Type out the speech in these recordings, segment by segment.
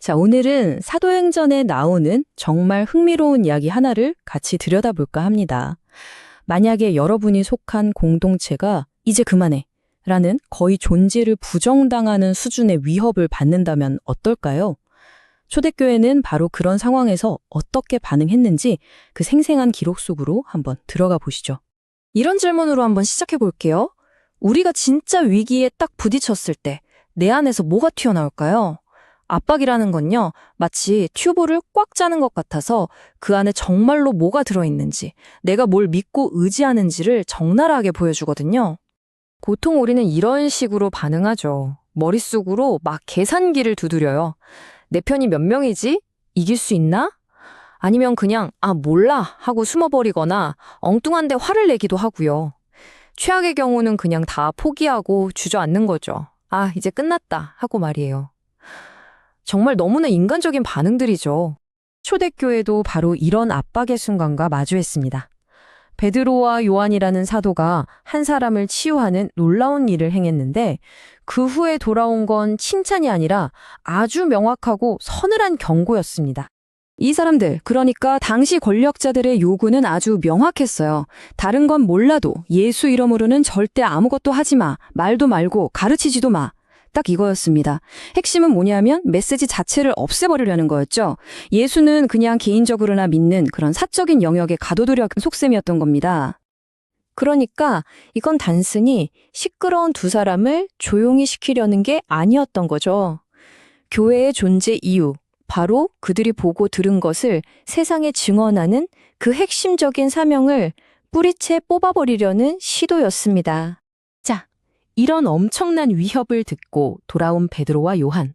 자, 오늘은 사도행전에 나오는 정말 흥미로운 이야기 하나를 같이 들여다볼까 합니다. 만약에 여러분이 속한 공동체가 이제 그만해 라는 거의 존재를 부정당하는 수준의 위협을 받는다면 어떨까요? 초대교회는 바로 그런 상황에서 어떻게 반응했는지 그 생생한 기록 속으로 한번 들어가 보시죠. 이런 질문으로 한번 시작해 볼게요. 우리가 진짜 위기에 딱 부딪혔을 때 내 안에서 뭐가 튀어나올까요? 압박이라는 건요, 마치 튜브를 꽉 짜는 것 같아서 그 안에 정말로 뭐가 들어있는지, 내가 뭘 믿고 의지하는지를 적나라하게 보여주거든요. 보통 우리는 이런 식으로 반응하죠. 머릿속으로 막 계산기를 두드려요. 내 편이 몇 명이지? 이길 수 있나? 아니면 그냥 몰라 하고 숨어버리거나 엉뚱한데 화를 내기도 하고요. 최악의 경우는 그냥 다 포기하고 주저앉는 거죠. 이제 끝났다 하고 말이에요. 정말 너무나 인간적인 반응들이죠. 초대교회도 바로 이런 압박의 순간과 마주했습니다. 베드로와 요한이라는 사도가 한 사람을 치유하는 놀라운 일을 행했는데 그 후에 돌아온 건 칭찬이 아니라 아주 명확하고 서늘한 경고였습니다. 이 사람들, 그러니까 당시 권력자들의 요구는 아주 명확했어요. 다른 건 몰라도 예수 이름으로는 절대 아무것도 하지 마, 말도 말고 가르치지도 마. 딱 이거였습니다. 핵심은 뭐냐면 메시지 자체를 없애버리려는 거였죠. 예수는 그냥 개인적으로나 믿는 그런 사적인 영역에 가둬두려 속셈이었던 겁니다. 그러니까 이건 단순히 시끄러운 두 사람을 조용히 시키려는 게 아니었던 거죠. 교회의 존재 이유, 바로 그들이 보고 들은 것을 세상에 증언하는 그 핵심적인 사명을 뿌리채 뽑아버리려는 시도였습니다. 자, 이런 엄청난 위협을 듣고 돌아온 베드로와 요한,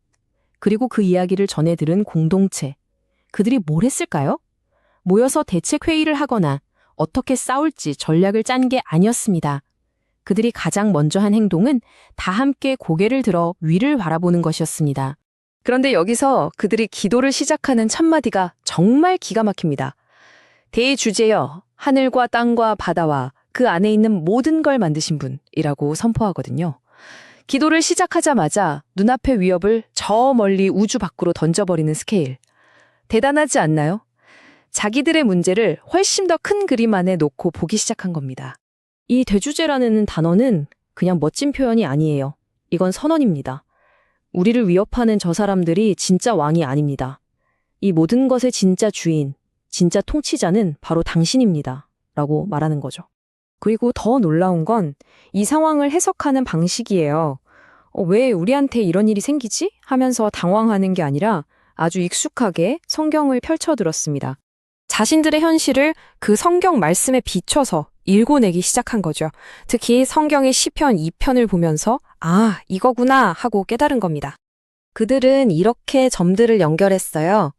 그리고 그 이야기를 전해 들은 공동체, 그들이 뭘 했을까요? 모여서 대책회의를 하거나 어떻게 싸울지 전략을 짠 게 아니었습니다. 그들이 가장 먼저 한 행동은 다 함께 고개를 들어 위를 바라보는 것이었습니다. 그런데 여기서 그들이 기도를 시작하는 첫마디가 정말 기가 막힙니다. 대주제여, 하늘과 땅과 바다와 그 안에 있는 모든 걸 만드신 분이라고 선포하거든요. 기도를 시작하자마자 눈앞의 위협을 저 멀리 우주 밖으로 던져버리는 스케일. 대단하지 않나요? 자기들의 문제를 훨씬 더 큰 그림 안에 놓고 보기 시작한 겁니다. 이 대주제라는 단어는 그냥 멋진 표현이 아니에요. 이건 선언입니다. 우리를 위협하는 저 사람들이 진짜 왕이 아닙니다. 이 모든 것의 진짜 주인, 진짜 통치자는 바로 당신입니다. 라고 말하는 거죠. 그리고 더 놀라운 건 이 상황을 해석하는 방식이에요. 왜 우리한테 이런 일이 생기지? 하면서 당황하는 게 아니라 아주 익숙하게 성경을 펼쳐들었습니다. 자신들의 현실을 그 성경 말씀에 비춰서 읽어내기 시작한 거죠. 특히 성경의 시편 2편을 보면서 이거구나 하고 깨달은 겁니다. 그들은 이렇게 점들을 연결했어요.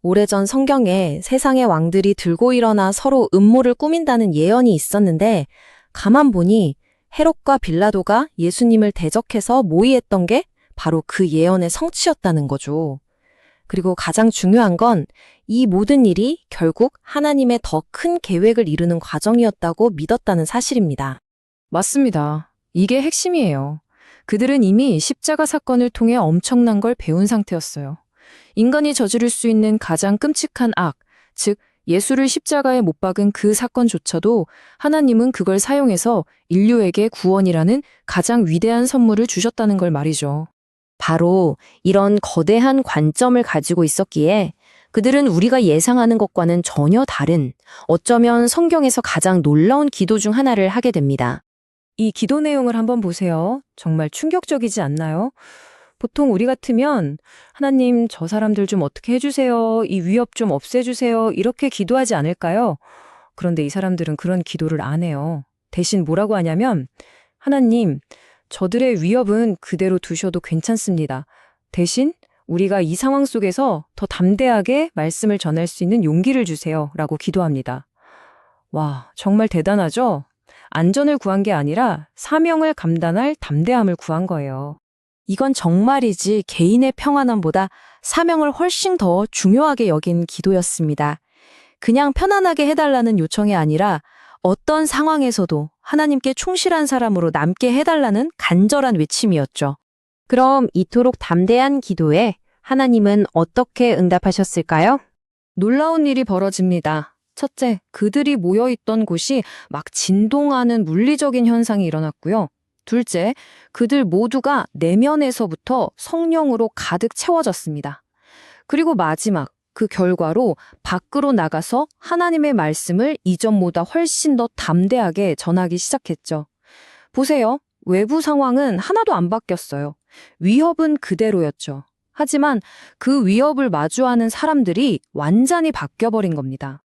오래전 성경에 세상의 왕들이 들고 일어나 서로 음모를 꾸민다는 예언이 있었는데 가만 보니 헤롯과 빌라도가 예수님을 대적해서 모의했던 게 바로 그 예언의 성취였다는 거죠. 그리고 가장 중요한 건 이 모든 일이 결국 하나님의 더 큰 계획을 이루는 과정이었다고 믿었다는 사실입니다. 맞습니다. 이게 핵심이에요. 그들은 이미 십자가 사건을 통해 엄청난 걸 배운 상태였어요. 인간이 저지를 수 있는 가장 끔찍한 악, 즉 예수를 십자가에 못 박은 그 사건조차도 하나님은 그걸 사용해서 인류에게 구원이라는 가장 위대한 선물을 주셨다는 걸 말이죠. 바로 이런 거대한 관점을 가지고 있었기에 그들은 우리가 예상하는 것과는 전혀 다른, 어쩌면 성경에서 가장 놀라운 기도 중 하나를 하게 됩니다. 이 기도 내용을 한번 보세요. 정말 충격적이지 않나요? 보통 우리 같으면 하나님 저 사람들 좀 어떻게 해주세요. 이 위협 좀 없애주세요. 이렇게 기도하지 않을까요? 그런데 이 사람들은 그런 기도를 안 해요. 대신 뭐라고 하냐면 하나님, 저들의 위협은 그대로 두셔도 괜찮습니다. 대신 우리가 이 상황 속에서 더 담대하게 말씀을 전할 수 있는 용기를 주세요. 라고 기도합니다. 와, 정말 대단하죠? 안전을 구한 게 아니라 사명을 감당할 담대함을 구한 거예요. 이건 정말이지 개인의 평안함보다 사명을 훨씬 더 중요하게 여긴 기도였습니다. 그냥 편안하게 해달라는 요청이 아니라 어떤 상황에서도 하나님께 충실한 사람으로 남게 해달라는 간절한 외침이었죠. 그럼 이토록 담대한 기도에 하나님은 어떻게 응답하셨을까요? 놀라운 일이 벌어집니다. 첫째, 그들이 모여있던 곳이 막 진동하는 물리적인 현상이 일어났고요. 둘째, 그들 모두가 내면에서부터 성령으로 가득 채워졌습니다. 그리고 마지막, 그 결과로 밖으로 나가서 하나님의 말씀을 이전보다 훨씬 더 담대하게 전하기 시작했죠. 보세요. 외부 상황은 하나도 안 바뀌었어요. 위협은 그대로였죠. 하지만 그 위협을 마주하는 사람들이 완전히 바뀌어버린 겁니다.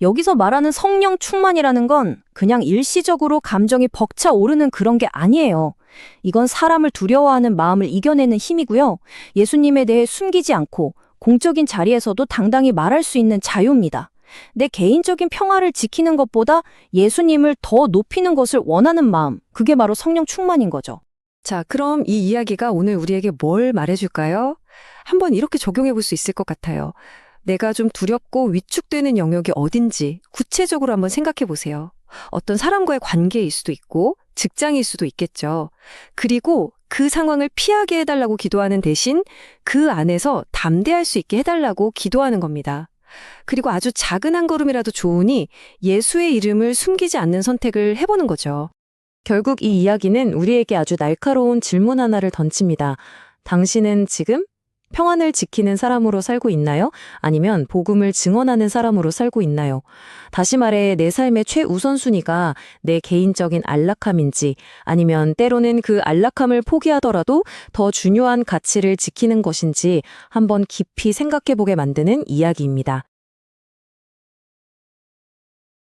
여기서 말하는 성령 충만이라는 건 그냥 일시적으로 감정이 벅차오르는 그런 게 아니에요. 이건 사람을 두려워하는 마음을 이겨내는 힘이고요. 예수님에 대해 숨기지 않고 공적인 자리에서도 당당히 말할 수 있는 자유입니다. 내 개인적인 평화를 지키는 것보다 예수님을 더 높이는 것을 원하는 마음, 그게 바로 성령 충만인 거죠. 자, 그럼 이 이야기가 오늘 우리에게 뭘 말해줄까요? 한번 이렇게 적용해 볼 수 있을 것 같아요. 내가 좀 두렵고 위축되는 영역이 어딘지 구체적으로 한번 생각해 보세요. 어떤 사람과의 관계일 수도 있고 직장일 수도 있겠죠. 그리고 그 상황을 피하게 해달라고 기도하는 대신 그 안에서 담대할 수 있게 해달라고 기도하는 겁니다. 그리고 아주 작은 한 걸음이라도 좋으니 예수의 이름을 숨기지 않는 선택을 해보는 거죠. 결국 이 이야기는 우리에게 아주 날카로운 질문 하나를 던집니다. 당신은 지금 평안을 지키는 사람으로 살고 있나요? 아니면 복음을 증언하는 사람으로 살고 있나요? 다시 말해 내 삶의 최우선순위가 내 개인적인 안락함인지 아니면 때로는 그 안락함을 포기하더라도 더 중요한 가치를 지키는 것인지 한번 깊이 생각해보게 만드는 이야기입니다.